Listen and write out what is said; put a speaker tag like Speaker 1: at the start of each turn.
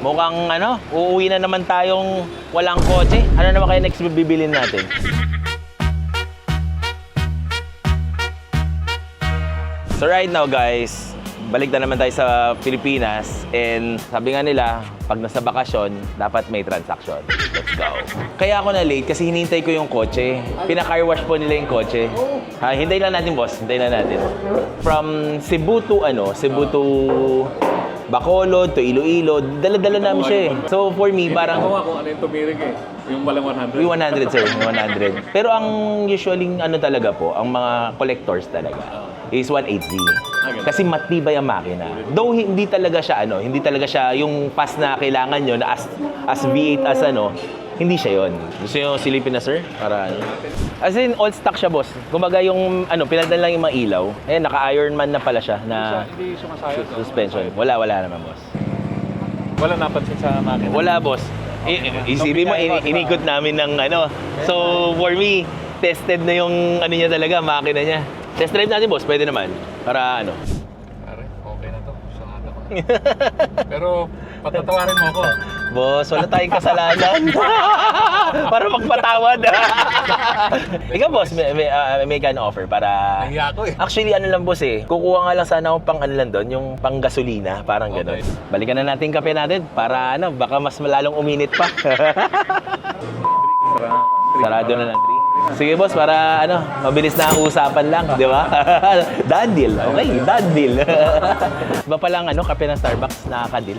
Speaker 1: Mukhang ano, uuwi na naman tayong walang kotse. Ano naman kaya next bibilin natin? So right now guys, balik na naman tayo sa Pilipinas and sabi nga nila, pag nasa bakasyon, dapat may transaction. Let's go. Kaya ako na late kasi hinintay ko yung kotse. Pina-car wash po nila yung kotse. Ha, hintayin lang natin boss, hintayin lang natin. From Cebu to Bacolod to Iloilo, dala-dala namin siya eh. So for me, parang...
Speaker 2: Ako kung ano yung tumirig eh. Yung walang 100.
Speaker 1: Yung 100 sir, yung 100. Pero ang usually ano talaga po, ang mga collectors talaga is 180. Kasi matibay ang makina. Though hindi talaga siya hindi talaga siya yung pass na kailangan nyo na as V8 as hindi siya yon. Gusto nyo silipin na sir? Para As in, all stock siya boss. Kumbaga yung pinadala lang yung mga ilaw. Eh, naka-Ironman na pala siya na
Speaker 2: Hindi sumasayot.
Speaker 1: suspension. Wala naman boss.
Speaker 2: Wala napansin sa makina.
Speaker 1: Wala boss. Isipin mo, inikot namin ng So, for me, tested na yung niya talaga, makina niya. Test drive natin boss, pwede naman. Para
Speaker 2: Pare, okay na to. Sangada ko. Pero, patatawarin mo ako.
Speaker 1: Boss, wala tayong kasalanan. Para magpatawad. Ikaw boss, may kind offer para...
Speaker 2: Nahiya ako eh.
Speaker 1: Actually, lang boss kukuha nga lang sana ako pang lang doon, yung pang gasolina, parang gano'n. Balikan na natin yung kape natin para baka mas malalong uminit pa. Sarado na lang, 3. Sige boss, para mabilis na ang usapan lang, di ba? Done deal. Okay, done deal. Iba palang kape ng Starbucks, nakaka-deal.